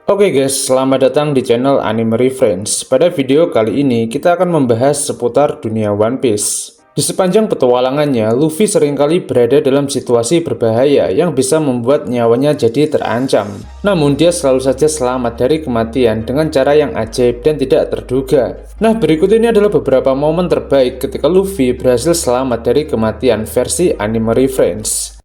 Oke guys, selamat datang di channel Anime Reference. Pada video kali ini kita akan membahas seputar dunia One Piece. Di sepanjang petualangannya, Luffy seringkali berada dalam situasi berbahaya yang bisa membuat nyawanya jadi terancam. Namun dia selalu saja selamat dari kematian dengan cara yang ajaib dan tidak terduga. Nah, berikut ini adalah beberapa momen terbaik ketika Luffy berhasil selamat dari kematian versi Anime Reference.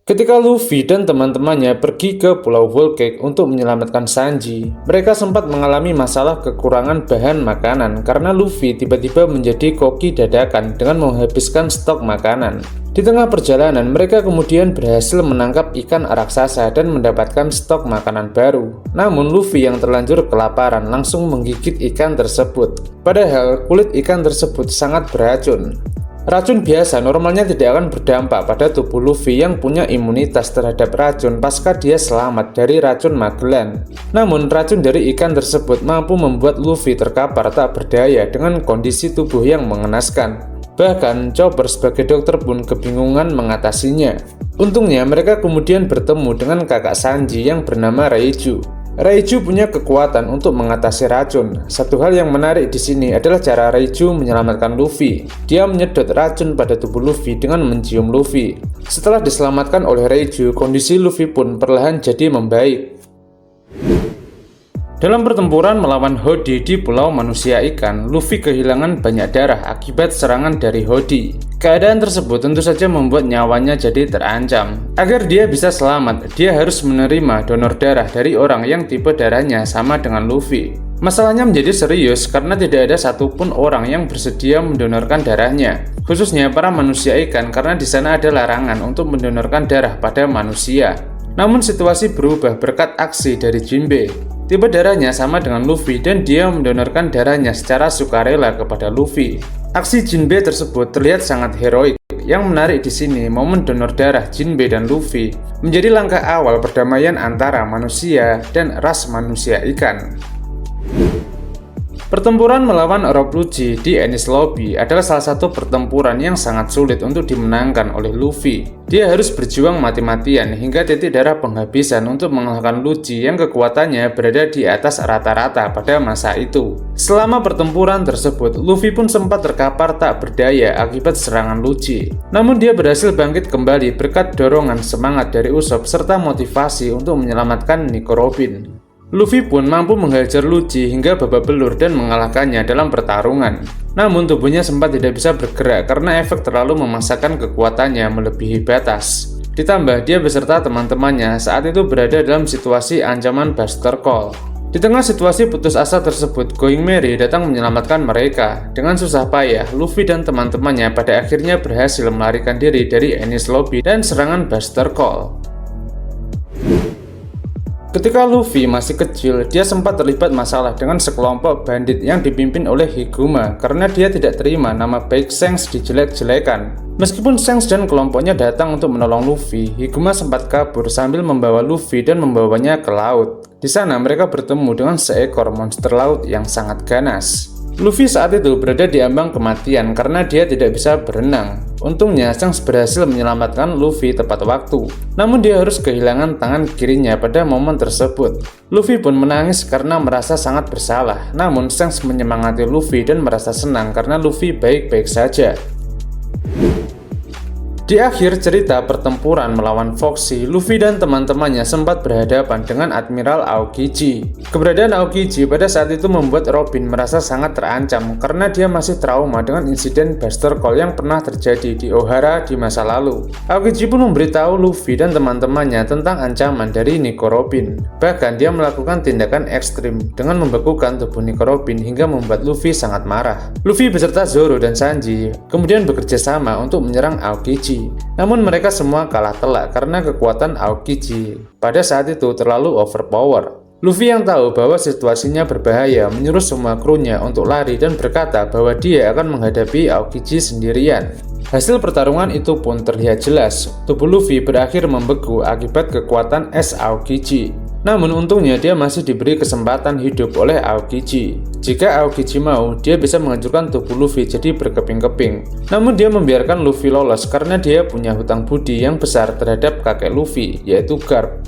Ketika Luffy dan teman-temannya pergi ke Pulau Whole Cake untuk menyelamatkan Sanji, mereka sempat mengalami masalah kekurangan bahan makanan karena Luffy tiba-tiba menjadi koki dadakan dengan menghabiskan stok makanan. Di tengah perjalanan, mereka kemudian berhasil menangkap ikan raksasa dan mendapatkan stok makanan baru. Namun Luffy yang terlanjur kelaparan langsung menggigit ikan tersebut. Padahal kulit ikan tersebut sangat beracun. Racun biasa normalnya tidak akan berdampak pada tubuh Luffy yang punya imunitas terhadap racun pasca dia selamat dari racun Magellan. Namun racun dari ikan tersebut mampu membuat Luffy terkapar tak berdaya dengan kondisi tubuh yang mengenaskan. Bahkan Chopper sebagai dokter pun kebingungan mengatasinya. Untungnya mereka kemudian bertemu dengan kakak Sanji yang bernama Reiju. Reiju punya kekuatan untuk mengatasi racun. Satu hal yang menarik di sini adalah cara Reiju menyelamatkan Luffy. Dia menyedot racun pada tubuh Luffy dengan mencium Luffy. Setelah diselamatkan oleh Reiju, kondisi Luffy pun perlahan jadi membaik. Dalam pertempuran melawan Hody di Pulau Manusia Ikan, Luffy kehilangan banyak darah akibat serangan dari Hody. Keadaan tersebut tentu saja membuat nyawanya jadi terancam. Agar dia bisa selamat, dia harus menerima donor darah dari orang yang tipe darahnya sama dengan Luffy. Masalahnya menjadi serius karena tidak ada satupun orang yang bersedia mendonorkan darahnya, khususnya para manusia ikan karena di sana ada larangan untuk mendonorkan darah pada manusia. Namun situasi berubah berkat aksi dari Jinbe. Tipe darahnya sama dengan Luffy dan dia mendonorkan darahnya secara sukarela kepada Luffy. Aksi Jinbe tersebut terlihat sangat heroik. Yang menarik di sini, momen donor darah Jinbe dan Luffy menjadi langkah awal perdamaian antara manusia dan ras manusia ikan. Pertempuran melawan Rob Lucci di Enies Lobby adalah salah satu pertempuran yang sangat sulit untuk dimenangkan oleh Luffy. Dia harus berjuang mati-matian hingga titik darah penghabisan untuk mengalahkan Lucci yang kekuatannya berada di atas rata-rata pada masa itu. Selama pertempuran tersebut, Luffy pun sempat terkapar tak berdaya akibat serangan Lucci. Namun dia berhasil bangkit kembali berkat dorongan semangat dari Usopp serta motivasi untuk menyelamatkan Nico Robin. Luffy pun mampu menghajar Lucci hingga babak belur dan mengalahkannya dalam pertarungan. Namun tubuhnya sempat tidak bisa bergerak karena efek terlalu memaksakan kekuatannya melebihi batas. Ditambah dia beserta teman-temannya saat itu berada dalam situasi ancaman Buster Call. Di tengah situasi putus asa tersebut, Going Merry datang menyelamatkan mereka. Dengan susah payah, Luffy dan teman-temannya pada akhirnya berhasil melarikan diri dari Enies Lobby dan serangan Buster Call. Ketika Luffy masih kecil, dia sempat terlibat masalah dengan sekelompok bandit yang dipimpin oleh Higuma karena dia tidak terima nama baik Shanks dijelek-jelekan. Meskipun Shanks dan kelompoknya datang untuk menolong Luffy, Higuma sempat kabur sambil membawa Luffy dan membawanya ke laut. Di sana mereka bertemu dengan seekor monster laut yang sangat ganas. Luffy saat itu berada di ambang kematian karena dia tidak bisa berenang. Untungnya Shanks berhasil menyelamatkan Luffy tepat waktu. Namun dia harus kehilangan tangan kirinya pada momen tersebut. Luffy pun menangis karena merasa sangat bersalah. Namun Shanks menyemangati Luffy dan merasa senang karena Luffy baik-baik saja. Di akhir cerita pertempuran melawan Foxy, Luffy dan teman-temannya sempat berhadapan dengan Admiral Aokiji. Keberadaan Aokiji pada saat itu membuat Robin merasa sangat terancam karena dia masih trauma dengan insiden Buster Call yang pernah terjadi di Ohara di masa lalu. Aokiji pun memberitahu Luffy dan teman-temannya tentang ancaman dari Nico Robin. Bahkan dia melakukan tindakan ekstrim dengan membekukan tubuh Nico Robin hingga membuat Luffy sangat marah. Luffy beserta Zoro dan Sanji kemudian bekerja sama untuk menyerang Aokiji. Namun mereka semua kalah telak karena kekuatan Aokiji pada saat itu terlalu overpower. Luffy yang tahu bahwa situasinya berbahaya menyuruh semua krunya untuk lari dan berkata bahwa dia akan menghadapi Aokiji sendirian. Hasil pertarungan itu pun terlihat jelas. Tubuh Luffy berakhir membeku akibat kekuatan es Aokiji. Namun untungnya dia masih diberi kesempatan hidup oleh Aokiji. Jika Aokiji mau, dia bisa menghancurkan tubuh Luffy jadi berkeping-keping. Namun dia membiarkan Luffy lolos karena dia punya hutang budi yang besar terhadap kakek Luffy, yaitu Garp.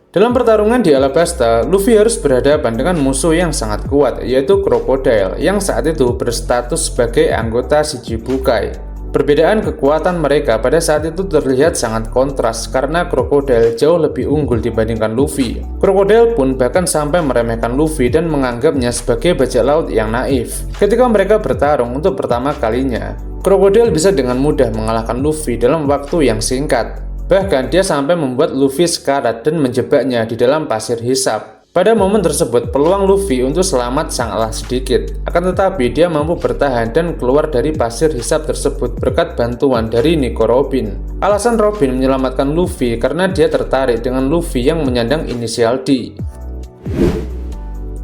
Dalam pertarungan di Alabasta, Luffy harus berhadapan dengan musuh yang sangat kuat, yaitu Crocodile, yang saat itu berstatus sebagai anggota Shichibukai. Perbedaan kekuatan mereka pada saat itu terlihat sangat kontras karena Crocodile jauh lebih unggul dibandingkan Luffy. Crocodile pun bahkan sampai meremehkan Luffy dan menganggapnya sebagai bajak laut yang naif. Ketika mereka bertarung untuk pertama kalinya, Crocodile bisa dengan mudah mengalahkan Luffy dalam waktu yang singkat. Bahkan dia sampai membuat Luffy sekarat dan menjebaknya di dalam pasir hisap. Pada momen tersebut, peluang Luffy untuk selamat sangatlah sedikit. Akan tetapi dia mampu bertahan dan keluar dari pasir hisap tersebut berkat bantuan dari Nico Robin. Alasan Robin menyelamatkan Luffy karena dia tertarik dengan Luffy yang menyandang inisial D.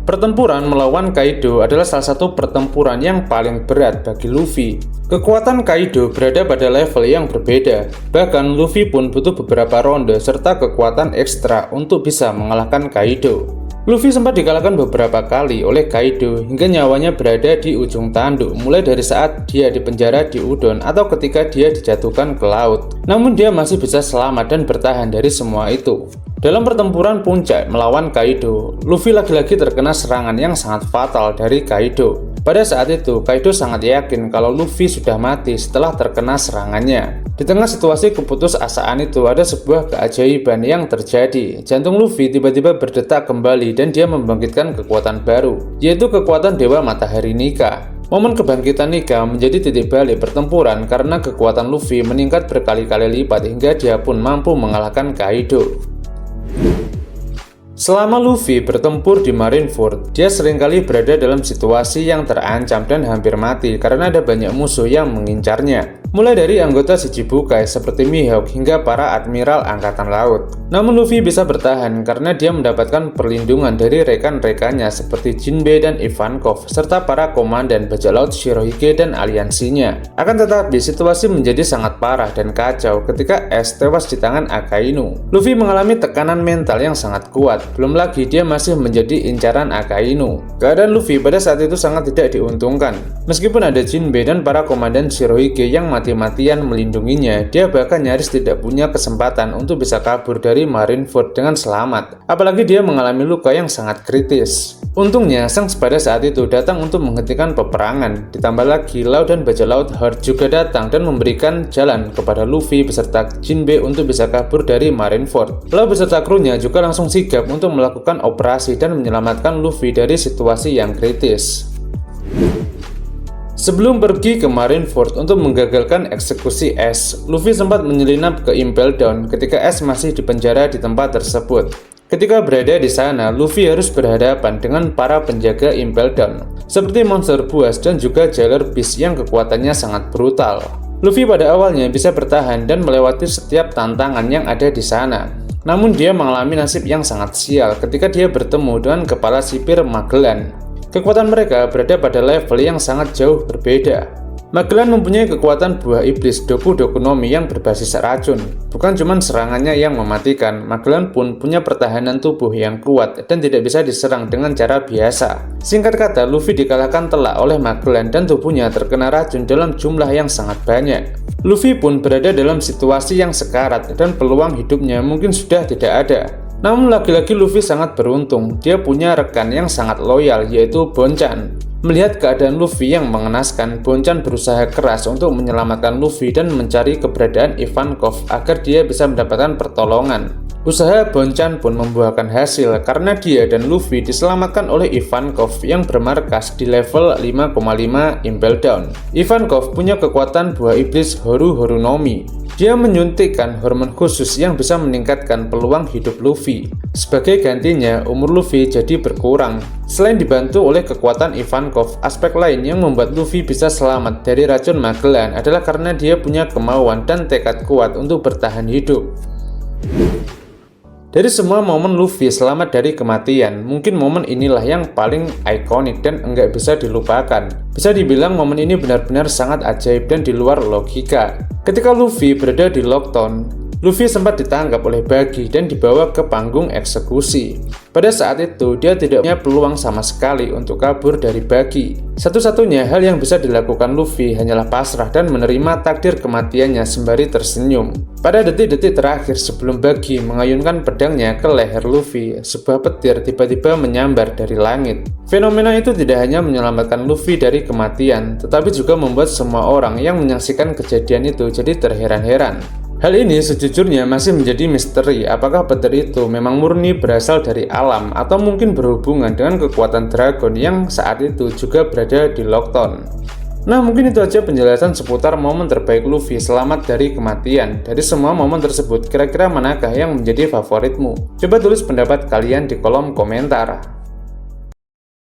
Pertempuran melawan Kaido adalah salah satu pertempuran yang paling berat bagi Luffy. Kekuatan Kaido berada pada level yang berbeda. Bahkan Luffy pun butuh beberapa ronde serta kekuatan ekstra untuk bisa mengalahkan Kaido. Luffy sempat dikalahkan beberapa kali oleh Kaido hingga nyawanya berada di ujung tanduk, mulai dari saat dia dipenjara di Udon atau ketika dia dijatuhkan ke laut. Namun dia masih bisa selamat dan bertahan dari semua itu. Dalam pertempuran puncak melawan Kaido, Luffy lagi-lagi terkena serangan yang sangat fatal dari Kaido. Pada saat itu, Kaido sangat yakin kalau Luffy sudah mati setelah terkena serangannya. Di tengah situasi keputusasaan itu, ada sebuah keajaiban yang terjadi. Jantung Luffy tiba-tiba berdetak kembali dan dia membangkitkan kekuatan baru, yaitu kekuatan Dewa Matahari Nika. Momen kebangkitan Nika menjadi titik balik pertempuran karena kekuatan Luffy meningkat berkali-kali lipat hingga dia pun mampu mengalahkan Kaido. Selama Luffy bertempur di Marineford, dia seringkali berada dalam situasi yang terancam dan hampir mati karena ada banyak musuh yang mengincarnya. Mulai dari anggota Shichibukai seperti Mihawk hingga para admiral angkatan laut. Namun Luffy bisa bertahan karena dia mendapatkan perlindungan dari rekan-rekannya seperti Jinbei dan Ivankov serta para komandan bajak laut Shirohige dan aliansinya. Akan tetapi situasi menjadi sangat parah dan kacau ketika Ace tewas di tangan Akainu. Luffy mengalami tekanan mental yang sangat kuat. Belum lagi dia masih menjadi incaran Akainu. Keadaan Luffy pada saat itu sangat tidak diuntungkan. Meskipun ada Jinbei dan para komandan Shirohige yang mati-matian melindunginya, dia bahkan nyaris tidak punya kesempatan untuk bisa kabur dari Marineford dengan selamat. Apalagi dia mengalami luka yang sangat kritis. Untungnya, Shanks pada saat itu datang untuk menghentikan peperangan. Ditambah lagi, Law dan bajak laut Heart juga datang dan memberikan jalan kepada Luffy beserta Jinbei untuk bisa kabur dari Marineford. Law beserta krunya juga langsung sigap untuk melakukan operasi dan menyelamatkan Luffy dari situasi yang kritis. Sebelum pergi ke Marineford untuk menggagalkan eksekusi Ace, Luffy sempat menyelinap ke Impel Down ketika Ace masih dipenjara di tempat tersebut. Ketika berada di sana, Luffy harus berhadapan dengan para penjaga Impel Down, seperti monster buas dan juga Jailer Beast yang kekuatannya sangat brutal. Luffy pada awalnya bisa bertahan dan melewati setiap tantangan yang ada di sana. Namun dia mengalami nasib yang sangat sial ketika dia bertemu dengan kepala sipir Magellan. Kekuatan mereka berada pada level yang sangat jauh berbeda. Magellan mempunyai kekuatan buah iblis Doku Doku no Mi yang berbasis racun. Bukan cuma serangannya yang mematikan, Magellan pun punya pertahanan tubuh yang kuat dan tidak bisa diserang dengan cara biasa. Singkat kata, Luffy dikalahkan telak oleh Magellan dan tubuhnya terkena racun dalam jumlah yang sangat banyak. Luffy pun berada dalam situasi yang sekarat dan peluang hidupnya mungkin sudah tidak ada. Namun lagi-lagi Luffy sangat beruntung, dia punya rekan yang sangat loyal yaitu Bonchan. Melihat keadaan Luffy yang mengenaskan, Bonchan berusaha keras untuk menyelamatkan Luffy dan mencari keberadaan Ivankov agar dia bisa mendapatkan pertolongan. Usaha Bonchan pun membuahkan hasil karena dia dan Luffy diselamatkan oleh Ivankov yang bermarkas di level 5,5 Impel Down. Ivankov punya kekuatan buah iblis Horu Horu no Mi. Dia menyuntikkan hormon khusus yang bisa meningkatkan peluang hidup Luffy. Sebagai gantinya, umur Luffy jadi berkurang. Selain dibantu oleh kekuatan Ivankov, aspek lain yang membuat Luffy bisa selamat dari racun Magellan adalah karena dia punya kemauan dan tekad kuat untuk bertahan hidup. Dari semua momen Luffy selamat dari kematian, mungkin momen inilah yang paling ikonik dan enggak bisa dilupakan. Bisa dibilang momen ini benar-benar sangat ajaib dan di luar logika. Ketika Luffy berada di Lockdown, Luffy sempat ditangkap oleh Buggy dan dibawa ke panggung eksekusi. Pada saat itu, dia tidak punya peluang sama sekali untuk kabur dari Buggy. Satu-satunya hal yang bisa dilakukan Luffy hanyalah pasrah dan menerima takdir kematiannya sembari tersenyum. Pada detik-detik terakhir sebelum Buggy mengayunkan pedangnya ke leher Luffy, sebuah petir tiba-tiba menyambar dari langit. Fenomena itu tidak hanya menyelamatkan Luffy dari kematian, tetapi juga membuat semua orang yang menyaksikan kejadian itu jadi terheran-heran. Hal ini sejujurnya masih menjadi misteri apakah petir itu memang murni berasal dari alam atau mungkin berhubungan dengan kekuatan dragon yang saat itu juga berada di Lockton. Nah, mungkin itu aja penjelasan seputar momen terbaik Luffy selamat dari kematian. Dari semua momen tersebut, kira-kira manakah yang menjadi favoritmu? Coba tulis pendapat kalian di kolom komentar.